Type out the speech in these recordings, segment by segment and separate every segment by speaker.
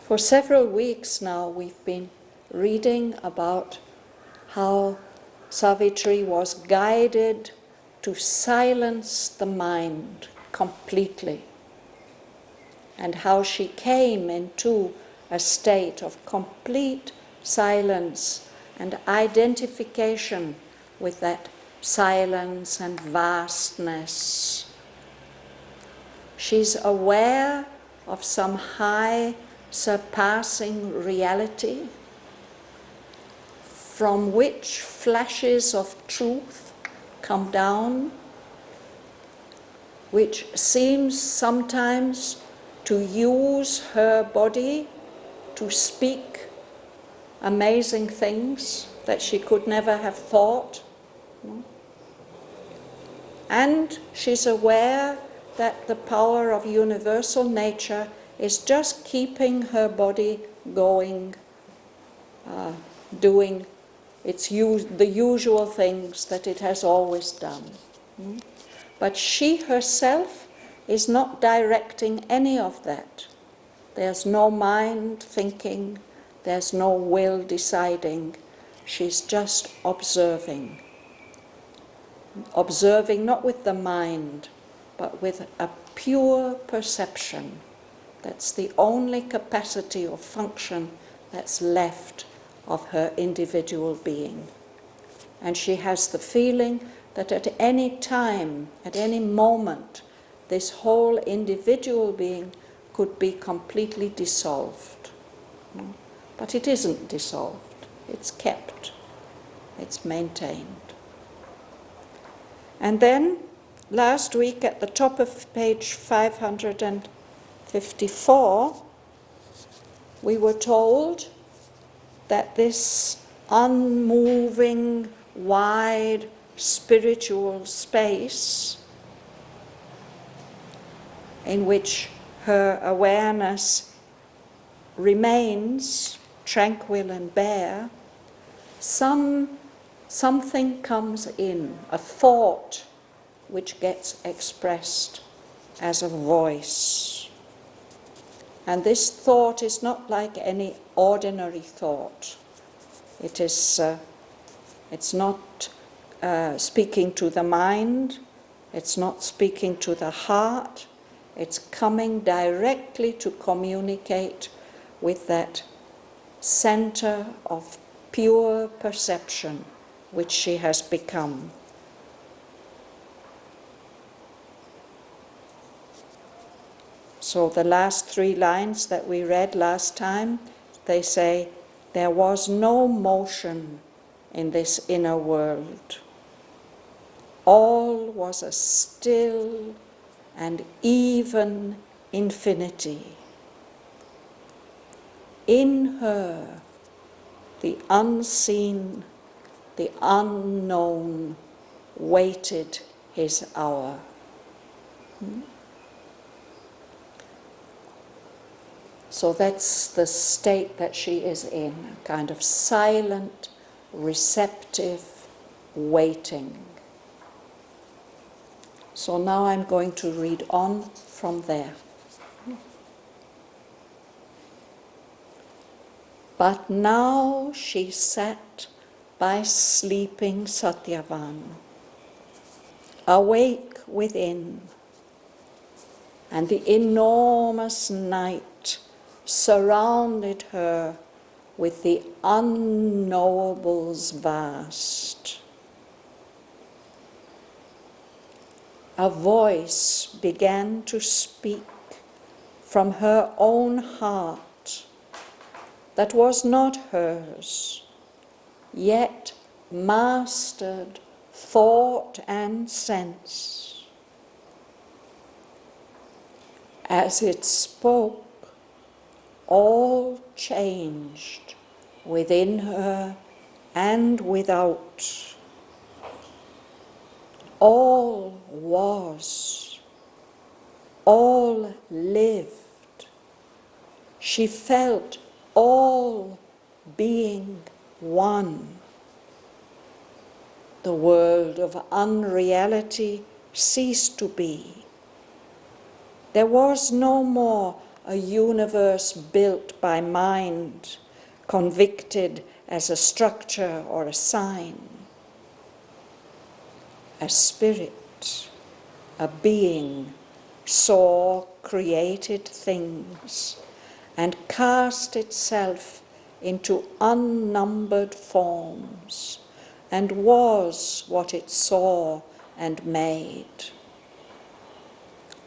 Speaker 1: For several weeks now we've been reading about how Savitri was guided to silence the mind completely, and how she came into a state of complete silence and identification with that silence and vastness. She's aware of some high, surpassing reality from which flashes of truth come down, which seems sometimes to use her body to speak amazing things that she could never have thought. And she's aware that the power of universal nature is just keeping her body going, doing the usual things that it has always done. But she herself is not directing any of that. There's no mind thinking, there's no will deciding. She's just observing. Observing not with the mind, but with a pure perception. That's the only capacity or function that's left of her individual being. And she has the feeling that at any time, at any moment, this whole individual being could be completely dissolved. But it isn't dissolved, it's kept, it's maintained. And then, last week at the top of page 554, we were told that this unmoving, wide, spiritual space in which her awareness remains tranquil and bare, something comes in, a thought which gets expressed as a voice. And this thought is not like any ordinary thought. It's not speaking to the mind, it's not speaking to the heart, it's coming directly to communicate with that center of pure perception which she has become. So the last 3 lines that we read last time, they say, there was no motion in this inner world. All was a still and even infinity. In her, the unseen, the unknown waited his hour. So that's the state that she is in, a kind of silent, receptive waiting. So now I'm going to read on from there. But now she sat by sleeping Shraddhavan, awake within, and the enormous night surrounded her with the unknowables vast. A voice began to speak from her own heart that was not hers, yet mastered thought and sense. As it spoke, all changed within her and without. All was, all lived. She felt all being one. The world of unreality ceased to be. There was no more a universe built by mind, convicted as a structure or a sign. A spirit, a being, saw created things and cast itself into unnumbered forms and was what it saw and made.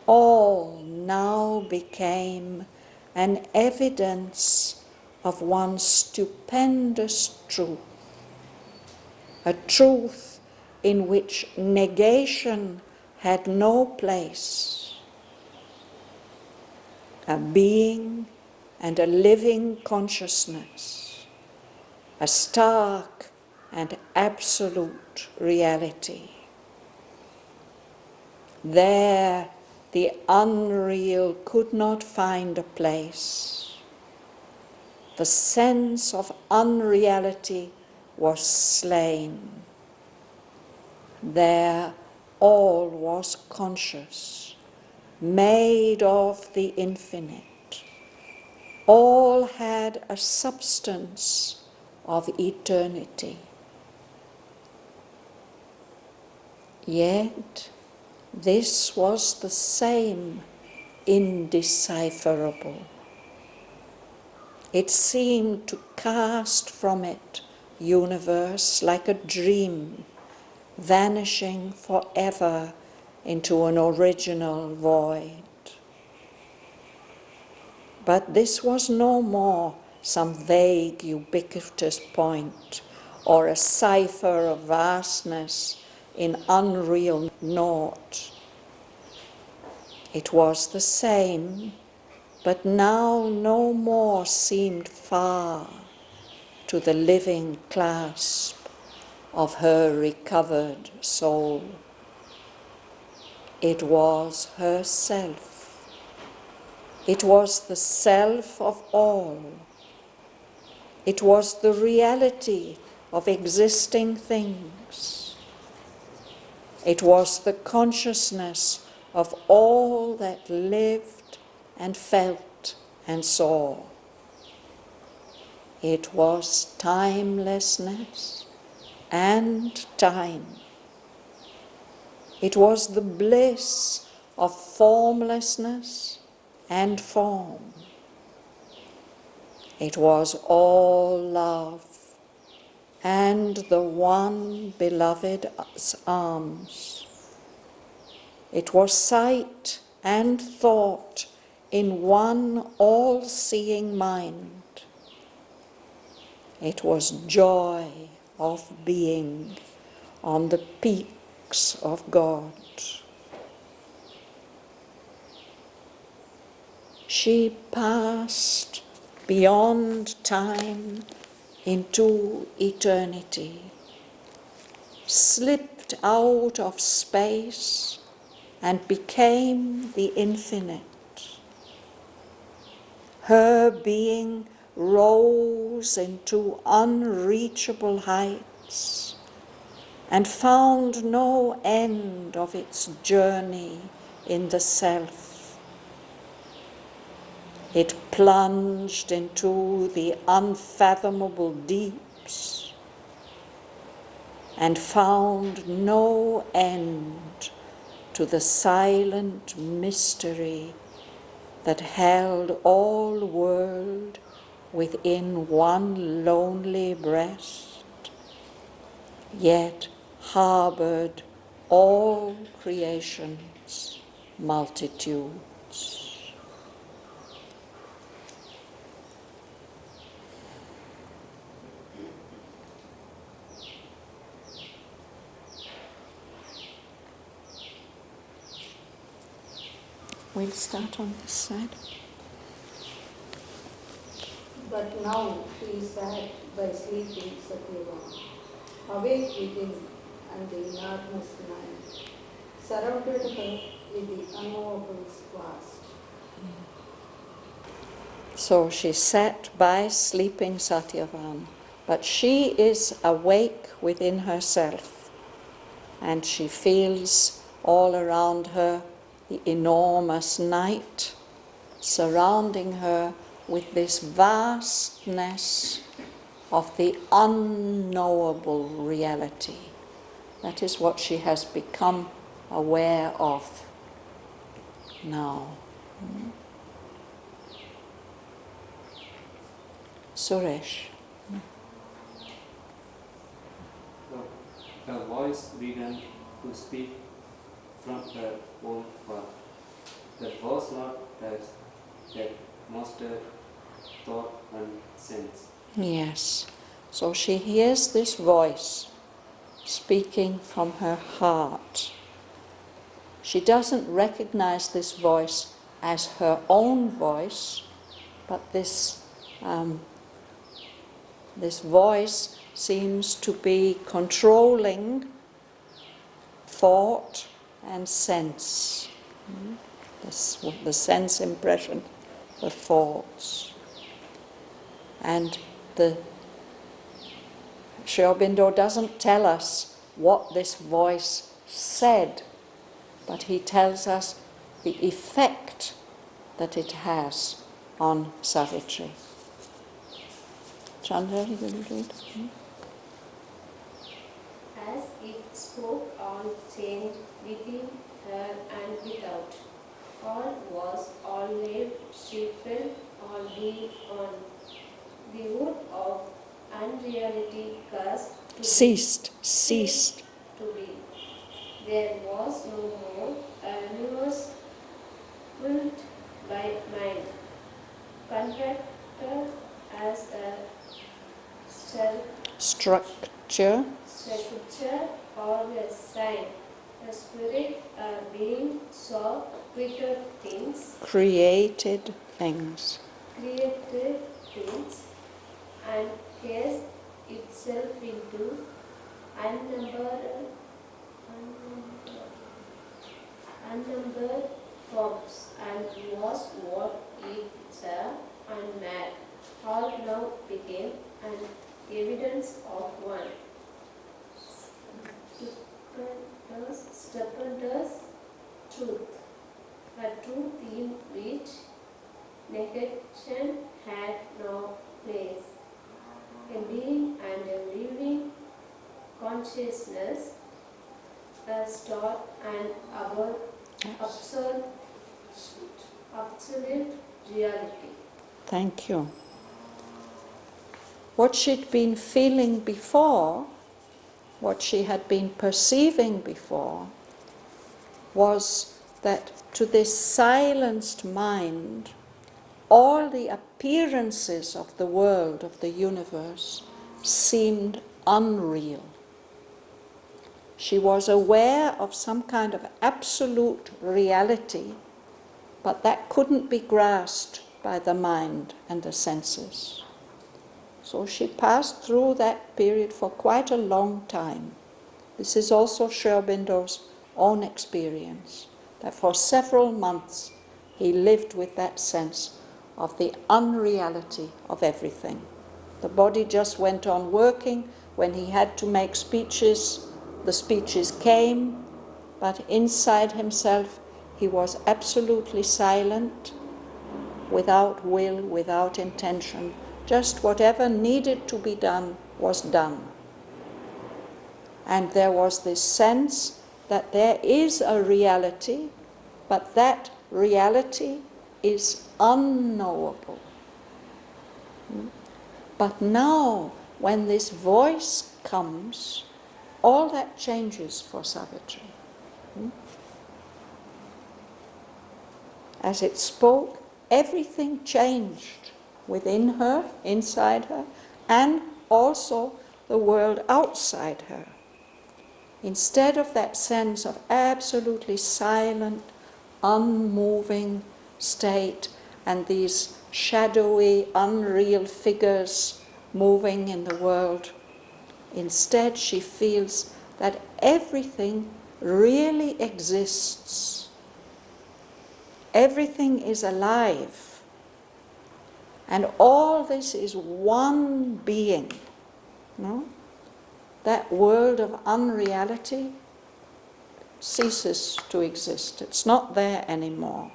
Speaker 1: All now became an evidence of one stupendous truth, a truth in which negation had no place, a being and a living consciousness, a stark and absolute reality. There, the unreal could not find a place. The sense of unreality was slain. There, all was conscious, made of the infinite. All had a substance of eternity. Yet, this was the same indecipherable. It seemed to cast from it universe like a dream, vanishing forever into an original void. But this was no more some vague, ubiquitous point, or a cipher of vastness in unreal naught. It was the same, but now no more seemed far to the living clasp of her recovered soul. It was herself. It was the self of all. It was the reality of existing things. It was the consciousness of all that lived and felt and saw. It was timelessness and time. It was the bliss of formlessness and form. It was all love and the one beloved's arms. It was sight and thought in one all-seeing mind. It was joy of being on the peaks of God. She passed beyond time into eternity, slipped out of space and became the infinite. Her being rose into unreachable heights and found no end of its journey in the self. It plunged into the unfathomable deeps and found no end to the silent mystery that held all world within one lonely breast, yet harbored all creation's multitudes. We'll start on this side.
Speaker 2: But now she sat by sleeping Satyavan, awake within and the enormous night, surrounded her with the unknowable vast.
Speaker 1: So she sat by sleeping Satyavan, but she is awake within herself, and she feels all around her the enormous night surrounding her with this vastness of the unknowable reality. That is what she has become aware of now. Suresh.
Speaker 3: The voice began to speak from her own heart. That was not as that master thought and sense.
Speaker 1: Yes. So she hears this voice speaking from her heart. She doesn't recognize this voice as her own voice, but this voice seems to be controlling thought and sense. The sense impression, the thoughts. And Sri Aurobindo doesn't tell us what this voice said, but he tells us the effect that it has on Savitri. Chandra, you will read?
Speaker 4: As it spoke, all changed within her and without. All was, all lived, she felt, all being on. The wood of unreality cursed to
Speaker 1: Ceased.
Speaker 4: to be. There was no more a universe built by mind, contracted as a
Speaker 1: Structure.
Speaker 4: structure or a sign. A spirit, a being, saw created things,
Speaker 1: Created things.
Speaker 4: and cast itself into unnumbered forms, and was what it saw and mad. All now became an evidence of one. Stupendous truth, a truth in which negation had no place. A being and a living consciousness, a star and our absolute reality.
Speaker 1: Thank you. What she'd been feeling before, what she had been perceiving before, was that to this silenced mind, all the appearances of the world, of the universe, seemed unreal. She was aware of some kind of absolute reality, but that couldn't be grasped by the mind and the senses. So she passed through that period for quite a long time. This is also Sri Aurobindo's own experience, that for several months he lived with that sense of the unreality of everything. The body just went on working. When he had to make speeches, the speeches came, but inside himself he was absolutely silent, without will, without intention. Just whatever needed to be done was done. And there was this sense that there is a reality, but that reality is unknowable. But now, when this voice comes, all that changes for Savitri. As it spoke, everything changed within her, inside her, and also the world outside her. Instead of that sense of absolutely silent, unmoving state and these shadowy, unreal figures moving in the world, instead she feels that everything really exists. Everything is alive. And all this is one being. No? That world of unreality ceases to exist. It's not there anymore.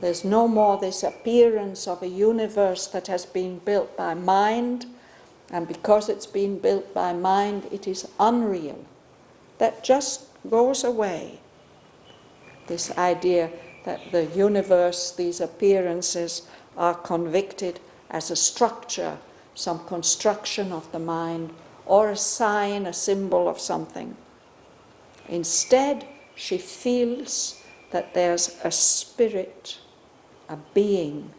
Speaker 1: There's no more this appearance of a universe that has been built by mind, and because it's been built by mind, it is unreal. That just goes away. This idea that the universe, these appearances, are convicted as a structure, some construction of the mind, or a sign, a symbol of something. Instead, she feels that there's a spirit, a being,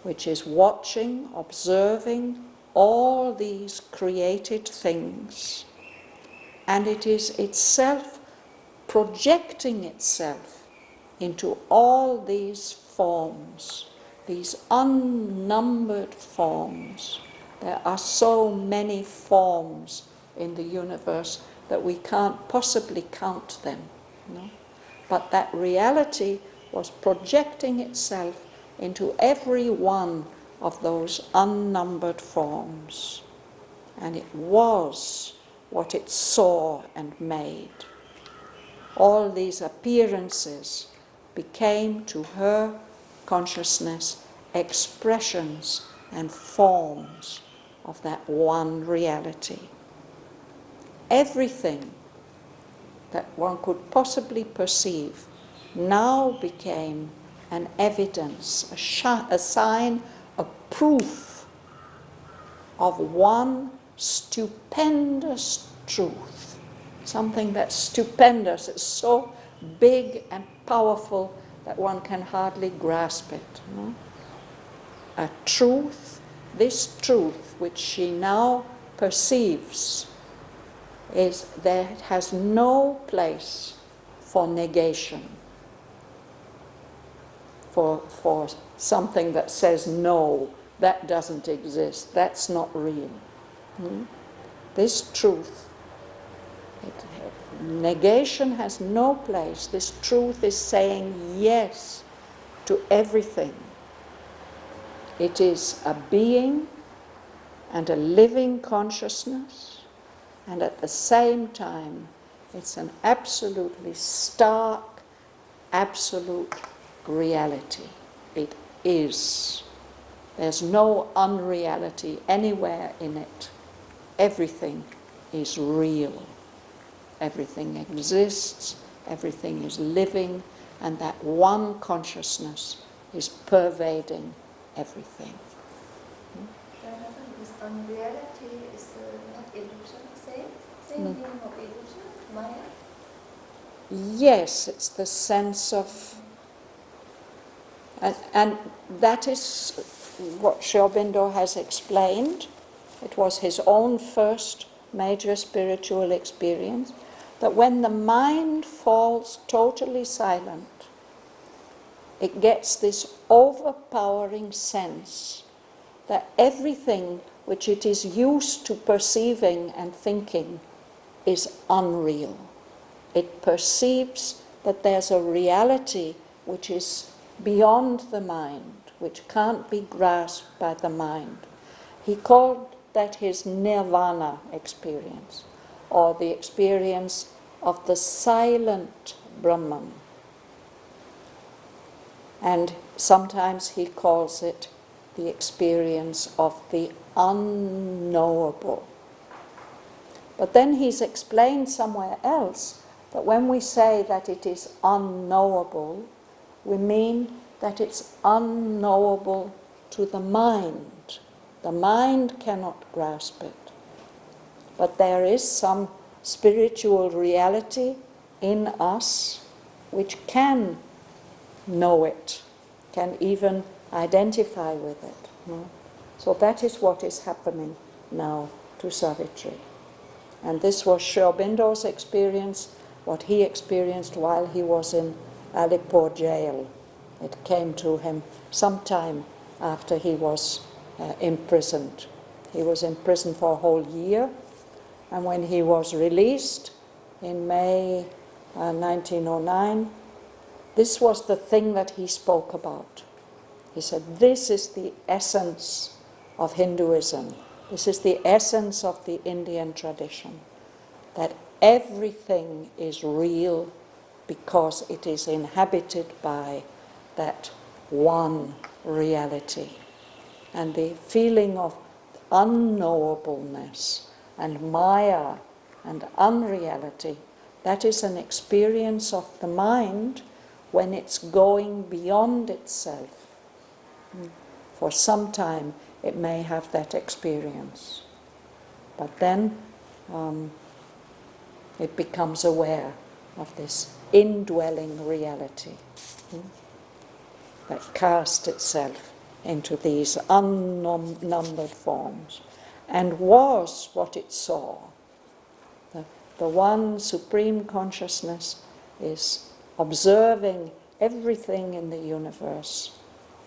Speaker 1: which is watching, observing all these created things, and it is itself projecting itself into all these forms, these unnumbered forms. There are so many forms in the universe that we can't possibly count them. No? But that reality was projecting itself into every one of those unnumbered forms. And it was what it saw and made. All these appearances became to her consciousness expressions and forms of that one reality. Everything that one could possibly perceive now became an evidence, a sign, a proof of one stupendous truth. Something that's stupendous, it's so big and powerful that one can hardly grasp it. No? A truth, this truth which she now perceives, is there has no place for negation, for something that says no, that doesn't exist, that's not real. This truth, negation has no place. This truth is saying yes to everything. It is a being and a living consciousness, and at the same time it's an absolutely stark, absolute reality. It is. There's no unreality anywhere in it. Everything is real. Everything exists, everything is living, and that one consciousness is pervading everything.
Speaker 5: This unreality is not illusion, same meaning of illusion, Maya?
Speaker 1: Yes, it's the sense of, and that is what Aurobindo has explained. It was his own first major spiritual experience, that when the mind falls totally silent, it gets this overpowering sense that everything which it is used to perceiving and thinking is unreal. It perceives that there's a reality which is beyond the mind, which can't be grasped by the mind. He called that his nirvana experience, or the experience of the silent Brahman. And sometimes he calls it the experience of the unknowable. But then he's explained somewhere else that when we say that it is unknowable, we mean that it's unknowable to the mind. The mind cannot grasp it. But there is some spiritual reality in us which can know it, can even identify with it. No? So that is what is happening now to Savitri. And this was Aurobindo's experience, what he experienced while he was in Alipur jail. It came to him sometime after he was imprisoned. He was imprisoned for a whole year, and when he was released in May 1909, this was the thing that he spoke about. He said, this is the essence of Hinduism. This is the essence of the Indian tradition, that everything is real because it is inhabited by that one reality. And the feeling of unknowableness and maya and unreality, that is an experience of the mind when it's going beyond itself. For some time it may have that experience, but then it becomes aware of this indwelling reality that casts itself into these unnumbered forms and was what it saw. The one supreme consciousness is observing everything in the universe,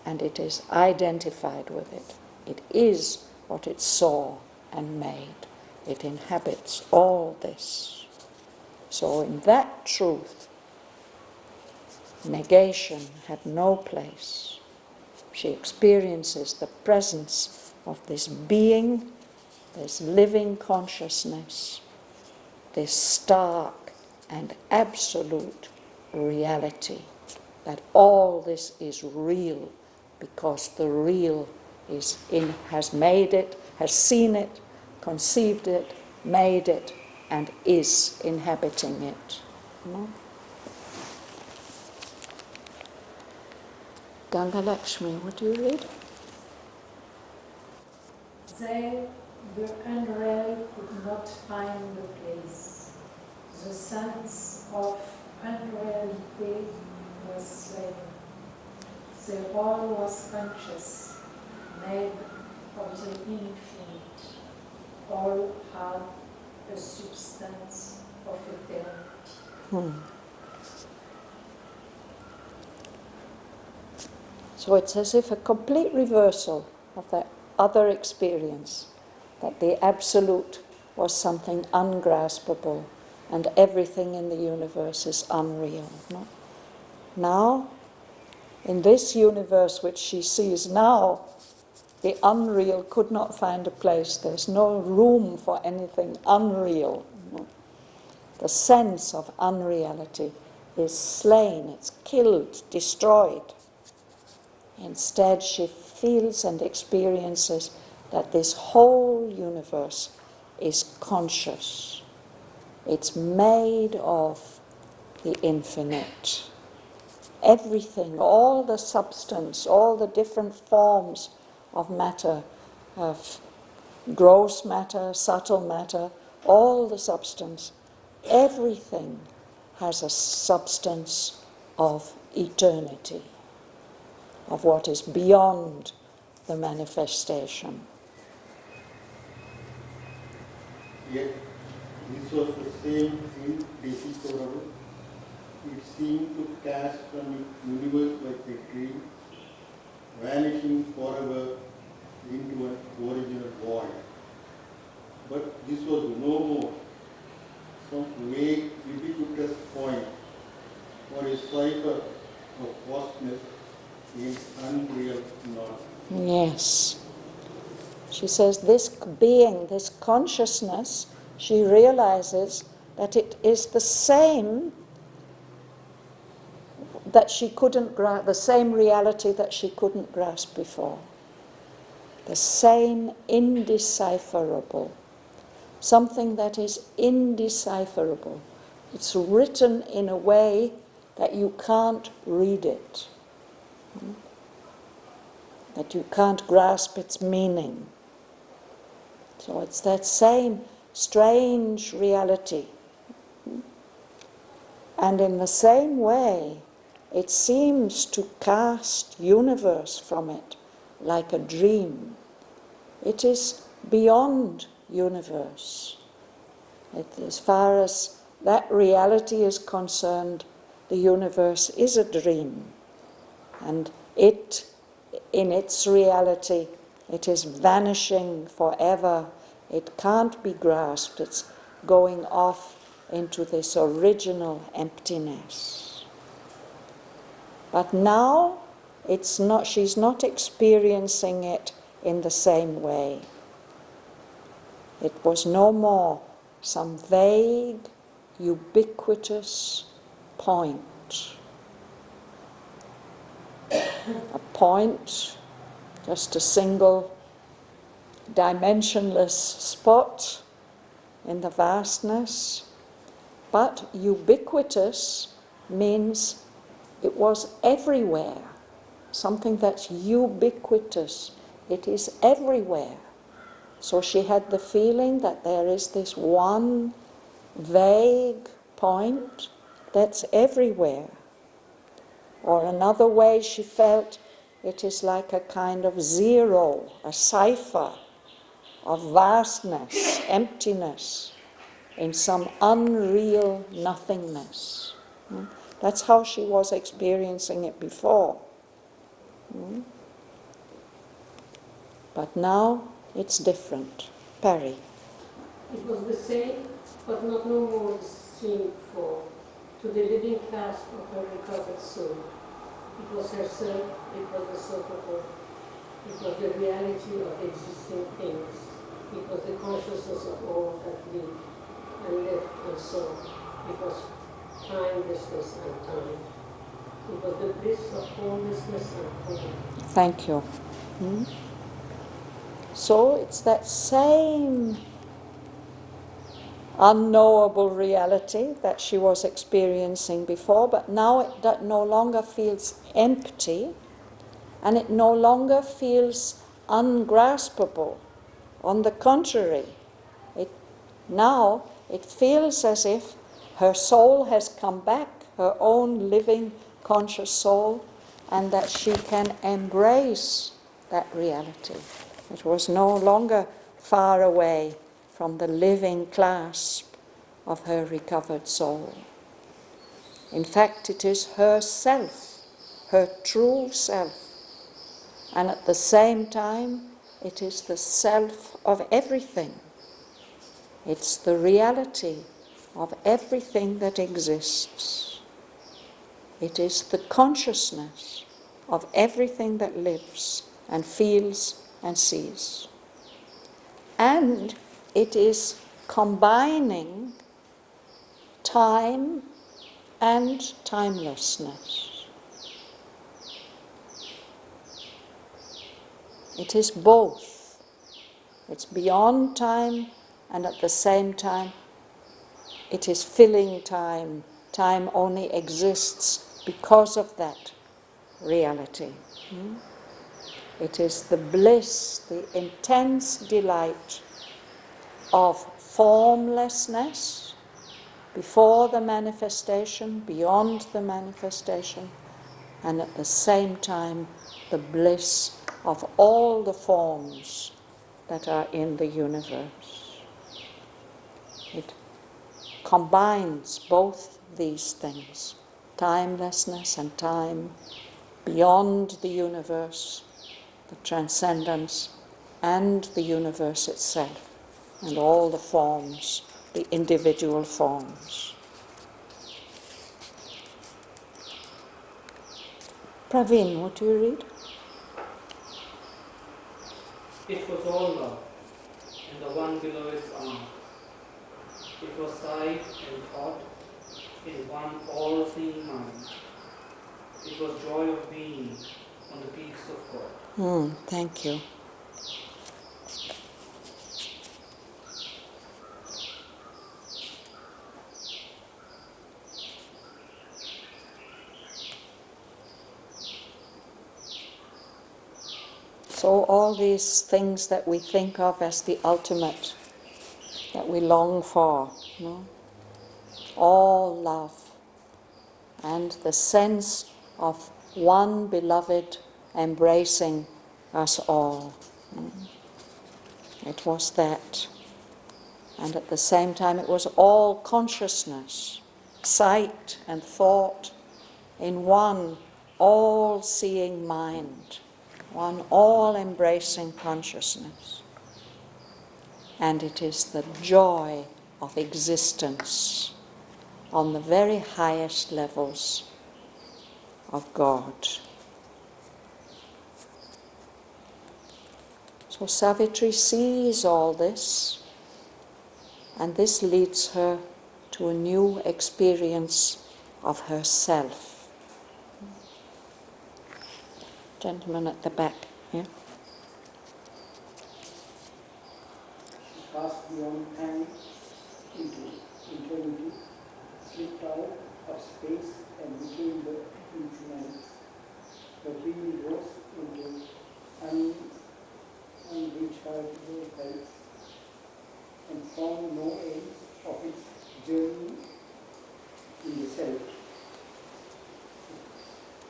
Speaker 1: and it is identified with it. It is what it saw and made. It inhabits all this. So in that truth, negation had no place. She experiences the presence of this being, this living consciousness, this stark and absolute reality, that all this is real because the real has made it, has seen it, conceived it, made it, and is inhabiting it. No? Ganga Lakshmi, would you read?
Speaker 6: They, the unreal, could not find the place. The sense of unreality was slain. The all was conscious, made of the infinite. All had a substance of eternity.
Speaker 1: So it's as if a complete reversal of that other experience, that the absolute was something ungraspable and everything in the universe is unreal. No? Now, in this universe which she sees now, the unreal could not find a place. There's no room for anything unreal. No? The sense of unreality is slain, it's killed, destroyed. Instead, she feels and experiences that this whole universe is conscious. It's made of the infinite. Everything, all the substance, all the different forms of matter, of gross matter, subtle matter, all the substance, everything has a substance of eternity, of what is beyond the manifestation.
Speaker 7: Yet this was the same indecipherable. It seemed to cast from the universe like a dream, vanishing forever into an original void. But this was no more some vague, ubiquitous point or a cipher of vastness in unreal knowledge.
Speaker 1: Yes. She says this being, this consciousness, she realizes that it is the same that she couldn't grasp, the same reality that she couldn't grasp before. The same indecipherable. Something that is indecipherable. It's written in a way that you can't read it. That you can't grasp its meaning. So it's that same strange reality. And in the same way, it seems to cast universe from it like a dream. It is beyond universe. As far as that reality is concerned, the universe is a dream. And it, in its reality, it is vanishing forever. It can't be grasped. It's going off into this original emptiness. But now it's not, she's not experiencing it in the same way. It was no more some vague, ubiquitous point. a point, just a single dimensionless spot in the vastness. But ubiquitous means it was everywhere, something that's ubiquitous. It is everywhere. So she had the feeling that there is this one vague point that's everywhere. Or another way she felt it is like a kind of zero, a cipher of vastness, emptiness, in some unreal nothingness. That's how she was experiencing it before. But now it's different. Perry.
Speaker 8: It was the same, but not no more seen before, to the living clasp of her recovered soul. It was herself, it was the soul of her, it was the reality of existing things, it was the consciousness of all that lived and lived and saw. It was timelessness and time. It was the bliss of formlessness and form.
Speaker 1: Thank you. So it's that same unknowable reality that she was experiencing before, but now it no longer feels empty, and it no longer feels ungraspable. On the contrary, now it feels as if her soul has come back, her own living conscious soul, and that she can embrace that reality. It was no longer far away from the living clasp of her recovered soul. In fact, it is her self, her true self, and at the same time, it is the self of everything. It's the reality of everything that exists. It is the consciousness of everything that lives and feels and sees. And it is combining time and timelessness. It is both. It's beyond time, and at the same time it is filling time. Time only exists because of that reality. It is the bliss, the intense delight of formlessness before the manifestation, beyond the manifestation, and at the same time the bliss of all the forms that are in the universe. It combines both these things, timelessness and time, beyond the universe, the transcendence, and the universe itself, and all the forms, the individual forms. Praveen, would you read?
Speaker 9: It was all love, and the one below its arm. It was sight and thought in one all-seeing mind. It was joy of being on the peaks of God.
Speaker 1: Thank you. So all these things that we think of as the ultimate, that we long for, all love, and the sense of one beloved embracing us all. It was that. And at the same time it was all consciousness, sight and thought in one all-seeing mind, one all-embracing consciousness. And it is the joy of existence on the very highest levels of God. So Savitri sees all this, and this leads her to a new experience of herself. Gentleman at the back. Yeah.
Speaker 10: She passed beyond time into eternity, slipped out of space and became the huge night. The wheel rose into unreachable heights and found no end of its journey in the self.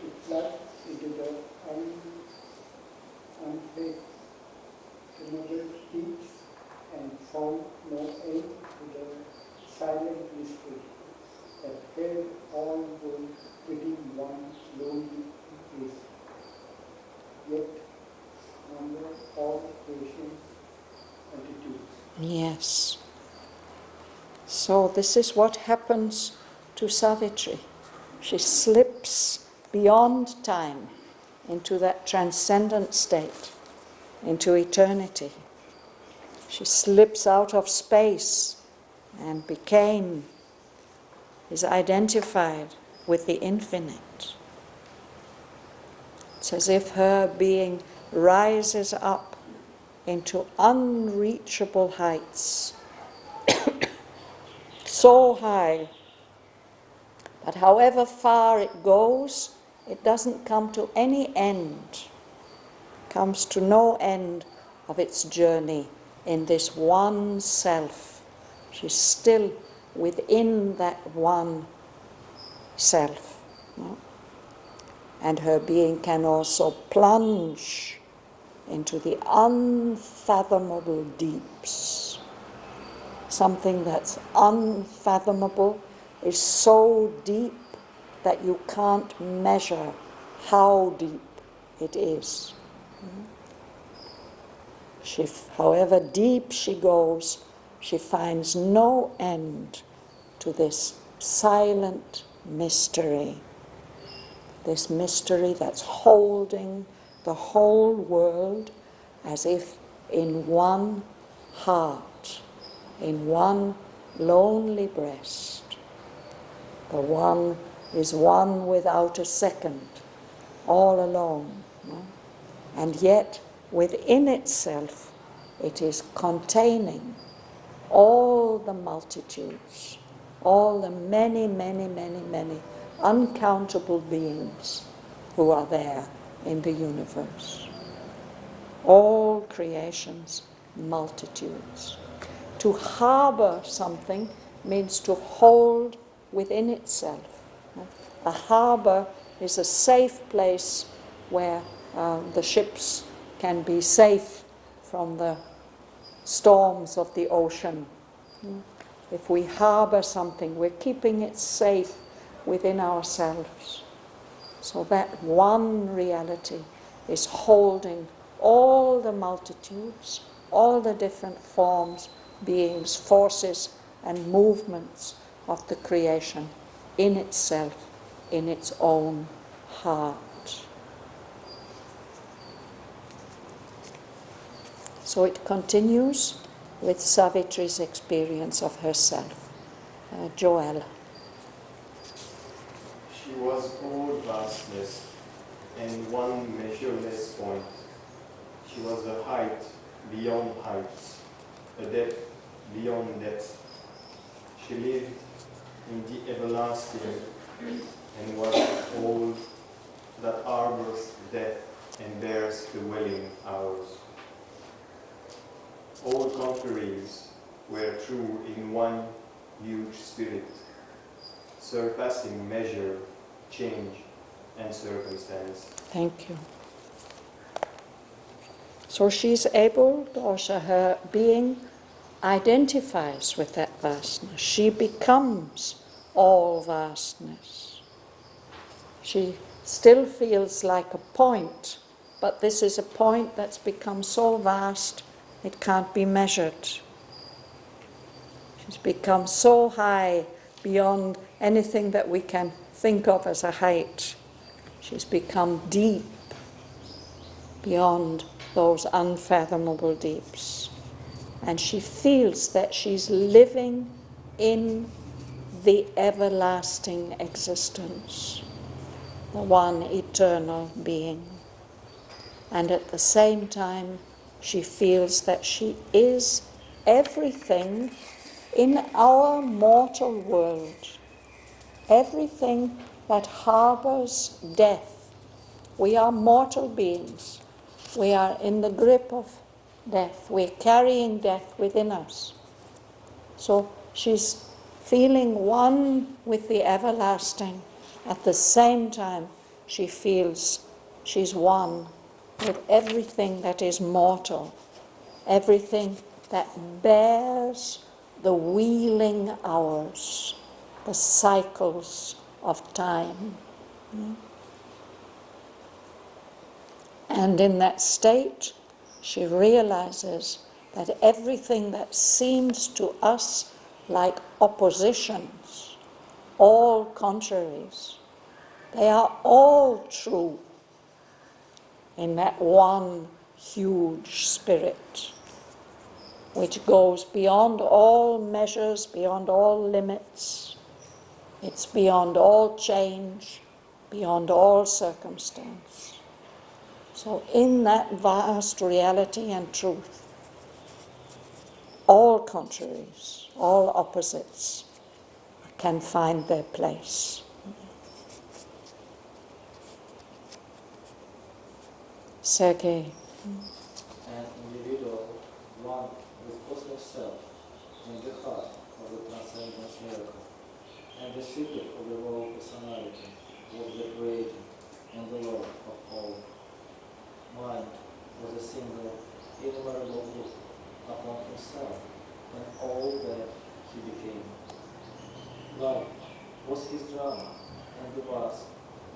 Speaker 10: It plunged into the unfathomable deeps and found no end to the silent mystery that held all world within one lonely place. Yet, number all creation's attitudes.
Speaker 1: Yes. So this is what happens to Savitri. She slips beyond time into that transcendent state, into eternity. She slips out of space and is identified with the infinite. It's as if her being rises up into unreachable heights, so high that however far it goes, it doesn't come to any end, comes to no end of its journey in this one self. She's still within that one self. No? And her being can also plunge into the unfathomable deeps. Something that's unfathomable is so deep that you can't measure how deep it is. However deep she goes, she finds no end to this silent mystery. This mystery that's holding the whole world as if in one heart, in one lonely breast. The one is one without a second, all alone. No? And yet, within itself, it is containing all the multitudes, all the many, many, many, many uncountable beings who are there in the universe. All creation's multitudes. To harbor something means to hold within itself. A harbor is a safe place where the ships can be safe from the storms of the ocean. If we harbor something, we're keeping it safe within ourselves. So that one reality is holding all the multitudes, all the different forms, beings, forces, and movements of the creation in itself, in its own heart. So it continues with Savitri's experience of herself. Joel.
Speaker 11: She was all vastness and one measureless point. She was a height beyond heights, a depth beyond depth. She lived in the everlasting and was all that harbors death and bears the dwelling hours. All contraries were true in one huge spirit, surpassing measure, change, and circumstance.
Speaker 1: Thank you. So she's able, also her being identifies with that vastness. She becomes all vastness. She still feels like a point, but this is a point that's become so vast it can't be measured. She's become so high beyond anything that we can think of as a height. She's become deep beyond those unfathomable deeps. And she feels that she's living in the everlasting existence, the one eternal being. and at the same time she feels that she is everything in our mortal world, everything that harbors death. We are mortal beings. We are in the grip of death. We're carrying death within us. So she's feeling one with the everlasting. At the same time, she feels she's one with everything that is mortal, everything that bears the wheeling hours, the cycles of time. And in that state, she realizes that everything that seems to us like oppositions, all contraries, they are all true in that one huge spirit, which goes beyond all measures, beyond all limits. It's beyond all change, beyond all circumstance. So in that vast reality and truth, all contraries, all opposites can find their place. Sergei.
Speaker 12: An individual, one with cosmic self, in the heart of the transcendence miracle, and the secret of the world personality was the creator and the Lord of all. Mind was a single, innumerable book upon himself and all that he became. Life was his drama, and the vast,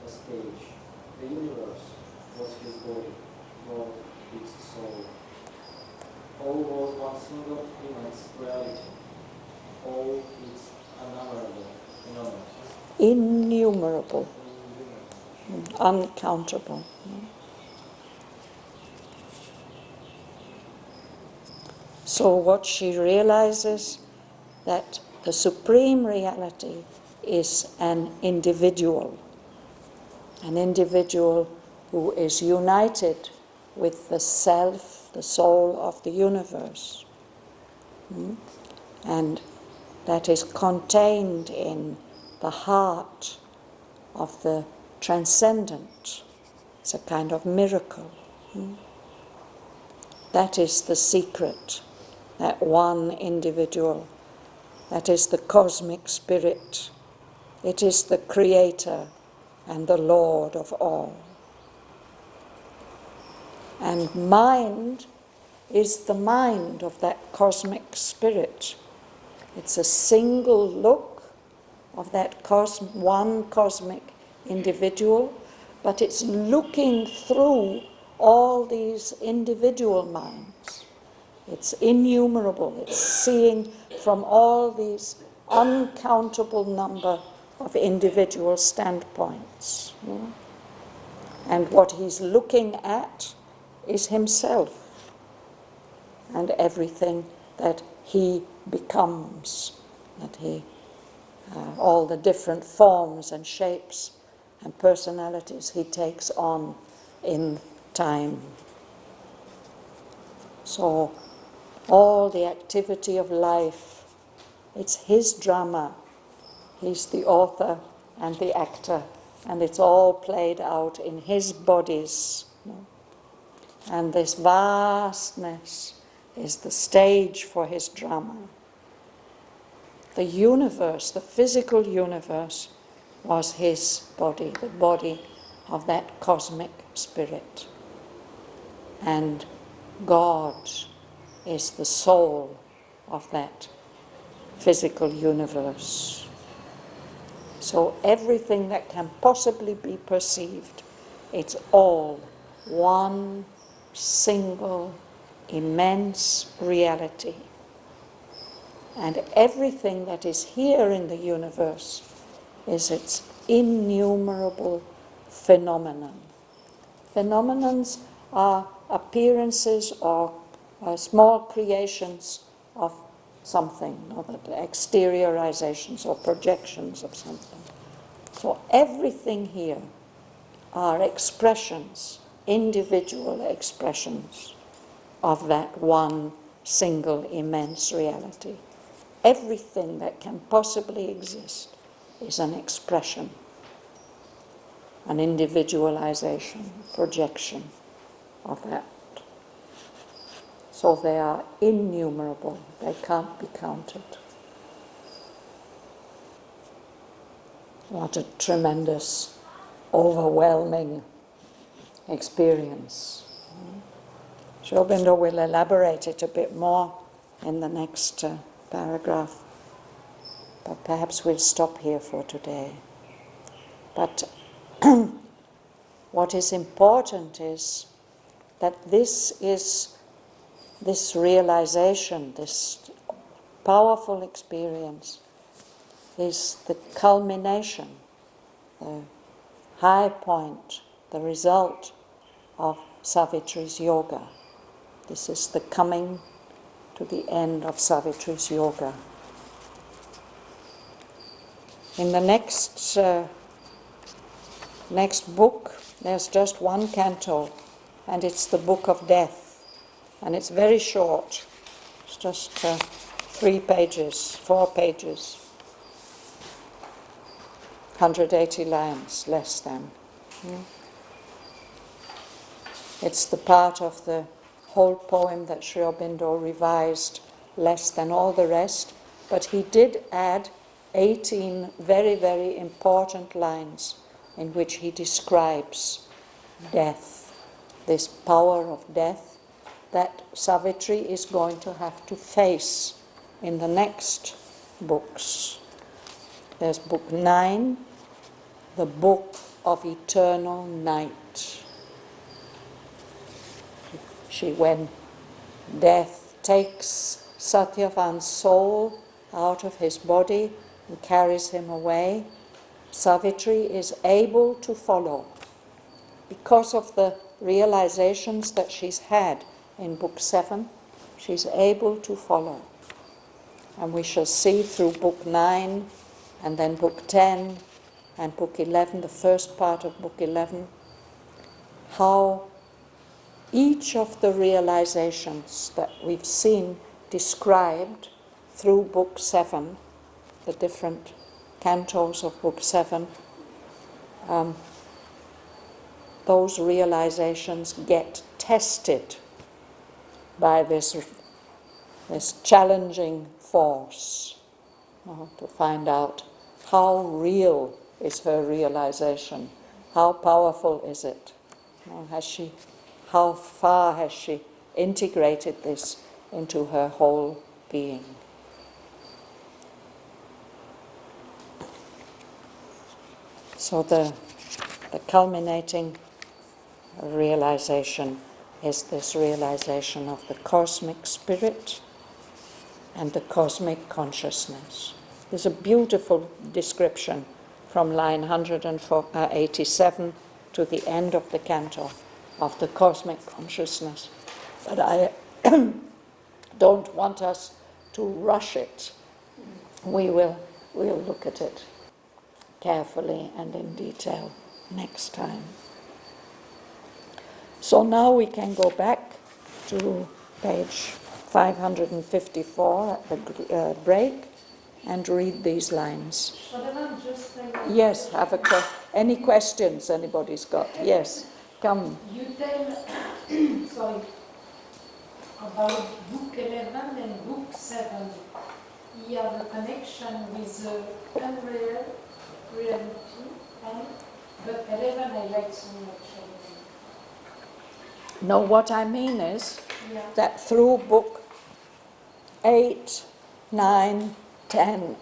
Speaker 12: the stage, the universe was his body, God, its soul. All was one single immense reality, all its innumerable phenomena.
Speaker 1: Innumerable, uncountable. So what she realizes, that the supreme reality is an individual who is united with the self, the soul of the universe. And that is contained in the heart of the transcendent. It's a kind of miracle. That is the secret, that one individual. That is the cosmic spirit. It is the creator and the Lord of all. And mind is the mind of that cosmic spirit. It's a single look of that one cosmic individual, but it's looking through all these individual minds. It's innumerable. It's seeing from all these uncountable number of individual standpoints. And what he's looking at is himself and everything that he becomes, all the different forms and shapes and personalities he takes on in time. So all the activity of life, it's his drama. He's the author and the actor, and it's all played out in his bodies. And this vastness is the stage for his drama. The universe, the physical universe, was his body, the body of that cosmic spirit. And God is the soul of that physical universe. So everything that can possibly be perceived, it's all one single immense reality. And everything that is here in the universe is its innumerable phenomenon. Phenomenons are appearances or small creations of something, or exteriorizations or projections of something. So everything here are expressions individual expressions of that one single immense reality. Everything that can possibly exist is an expression, an individualization, projection of that. So they are innumerable, they can't be counted. What a tremendous, overwhelming experience. Aurobindo will elaborate it a bit more in the next paragraph, but perhaps we'll stop here for today. But what is important is that this realization, this powerful experience, is the culmination, the high point, the result of Savitri's yoga. This is the coming to the end of Savitri's yoga. In the next book, there's just one canto, and it's the Book of Death, and it's very short. It's just 4 pages, 180 lines, less than. It's the part of the whole poem that Sri Aurobindo revised less than all the rest, but he did add 18 very, very important lines in which he describes death, this power of death that Savitri is going to have to face in the next books. There's book 9, the Book of Eternal Night. When death takes Satyavan's soul out of his body and carries him away, Savitri is able to follow because of the realizations that she's had in book 7. She's able to follow. And we shall see through book 9 and then book 10 and book 11, the first part of book 11, how each of the realizations that we've seen described through book 7, the different cantos of book 7, those realizations get tested by this challenging force, to find out how real is her realization, how powerful is it, how far has she integrated this into her whole being. So the culminating realization is this realization of the cosmic spirit and the cosmic consciousness. There's a beautiful description from line 187 to the end of the canto of the cosmic consciousness. But I don't want us to rush it. We'll look at it carefully and in detail next time. So now we can go back to page 554 at the break and read these lines.
Speaker 6: Shraddhavan, just
Speaker 1: yes, any questions anybody's got? Yes, come.
Speaker 6: You tell, about book 11 and book 7. You have a connection with the unreal reality, but 11 I like so much.
Speaker 1: No, what I mean is that through book 8, 9, 10,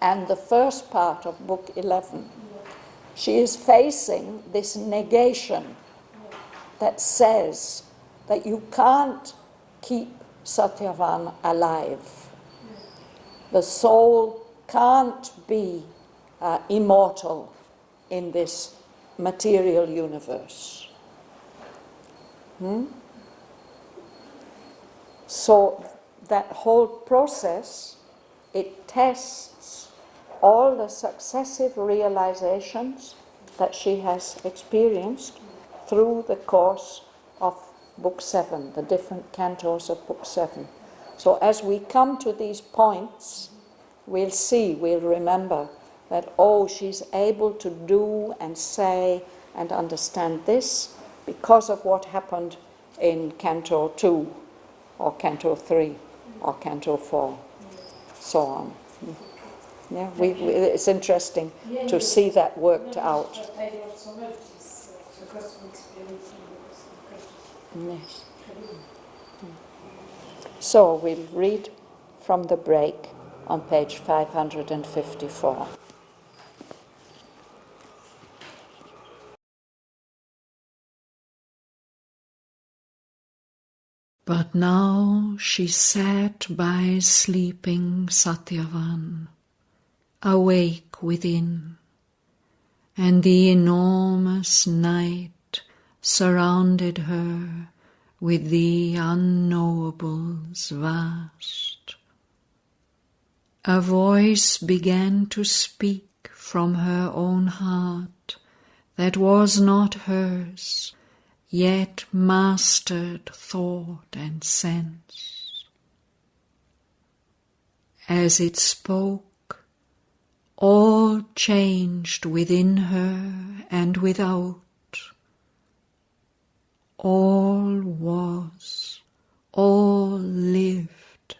Speaker 1: and the first part of book 11, she is facing this negation that says that you can't keep Satyavan alive. The soul can't be immortal in this material universe. So that whole process, it tests all the successive realizations that she has experienced through the course of Book 7, the different cantos of Book 7. So as we come to these points, we'll remember that, she's able to do and say and understand this because of what happened in Canto 2, or Canto 3, or Canto 4, so on. Yeah, it's interesting to see that worked out. Yes. So we'll read from the break on page 554. But now she sat by sleeping Satyavan, awake within, and the enormous night surrounded her with the unknowables vast. A voice began to speak from her own heart that was not hers, yet mastered thought and sense. As it spoke, all changed within her and without. All was, all lived.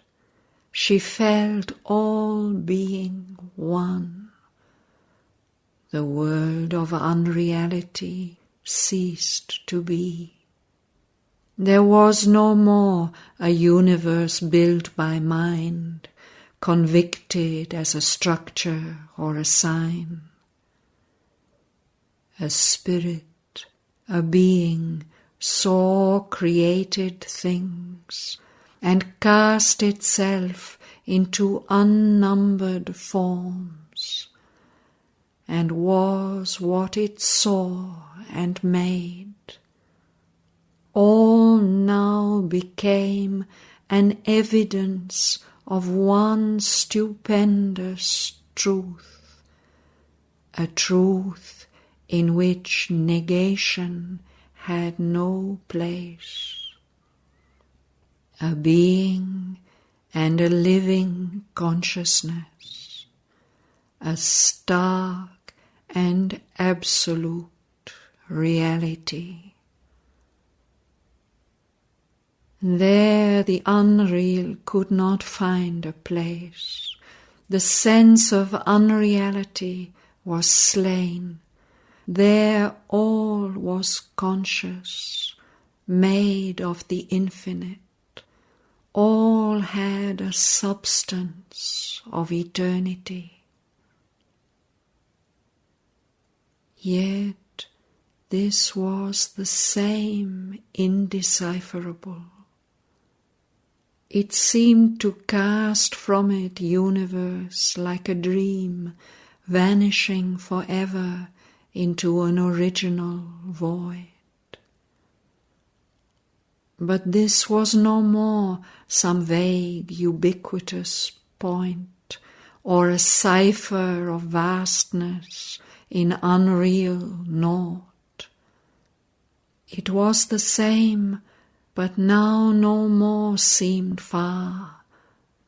Speaker 1: She felt all being one. The world of unreality ceased to be. There was no more a universe built by mind, convicted as a structure or a sign. A spirit, a being, saw created things and cast itself into unnumbered forms, and was what it saw and made. All now became an evidence of one stupendous truth, a truth in which negation had no place. A being and a living consciousness, a stark and absolute reality. There the unreal could not find a place. The sense of unreality was slain. There all was conscious, made of the infinite. All had a substance of eternity. Yet this was the same indecipherable. It seemed to cast from it universe like a dream, vanishing forever into an original void. But this was no more some vague, ubiquitous point, or a cipher of vastness in unreal naught. It was the same, but now no more seemed far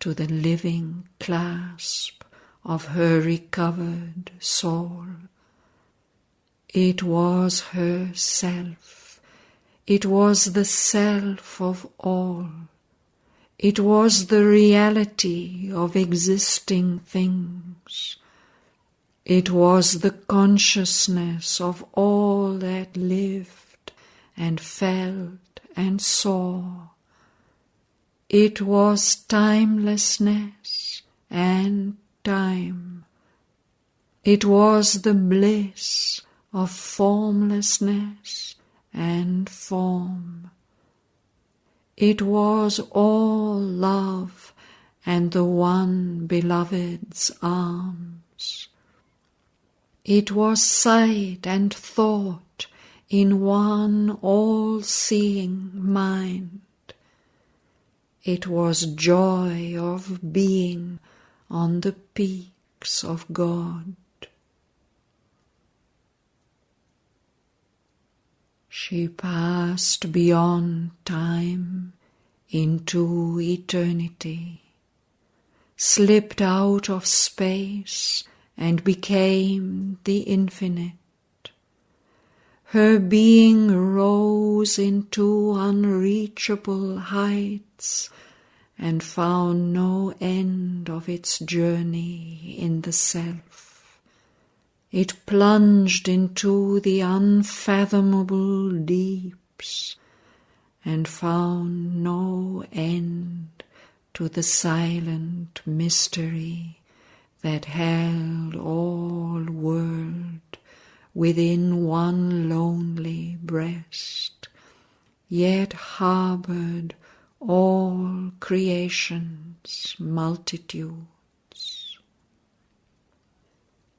Speaker 1: to the living clasp of her recovered soul. It was herself. It was the self of all. It was the reality of existing things. It was the consciousness of all that lived and felt and saw. It was timelessness and time. It was the bliss of formlessness and form. It was all love and the one beloved's arms. It was sight and thought in one all-seeing mind. It was joy of being on the peaks of God. She passed beyond time into eternity, slipped out of space and became the infinite. Her being rose into unreachable heights and found no end of its journey in the self. It plunged into the unfathomable deeps and found no end to the silent mystery that held all world within one lonely breast, yet harbored all creation's multitudes.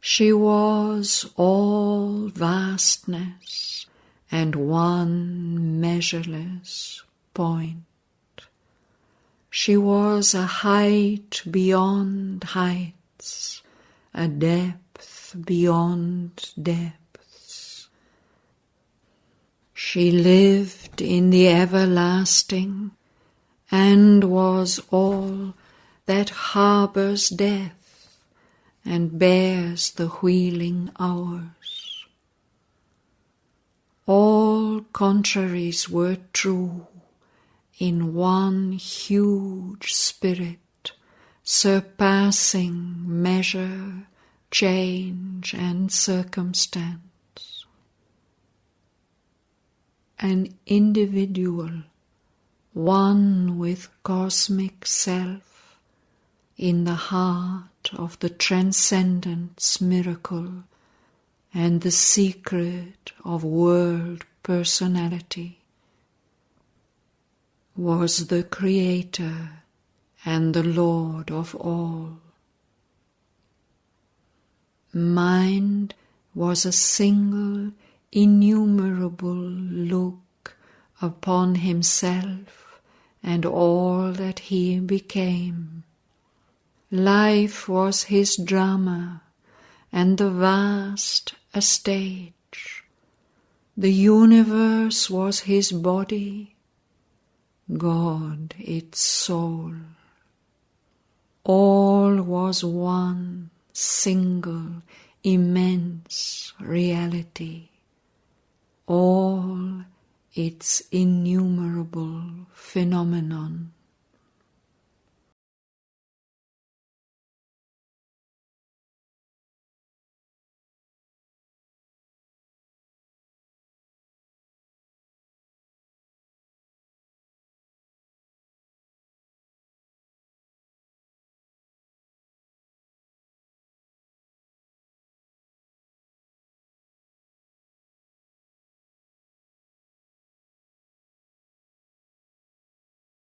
Speaker 1: She was all vastness and one measureless point. She was a height beyond heights, a depth beyond depths. She lived in the everlasting and was all that harbors death and bears the wheeling hours. All contraries were true in one huge spirit, surpassing measure, change, and circumstance. An individual, one with cosmic self, in the heart of the transcendence miracle and the secret of world personality, was the Creator and the Lord of all. Mind was a single, innumerable look upon himself and all that he became. Life was his drama, and the vast a stage. The universe was his body, God its soul. All was one single, immense reality, all its innumerable phenomenon.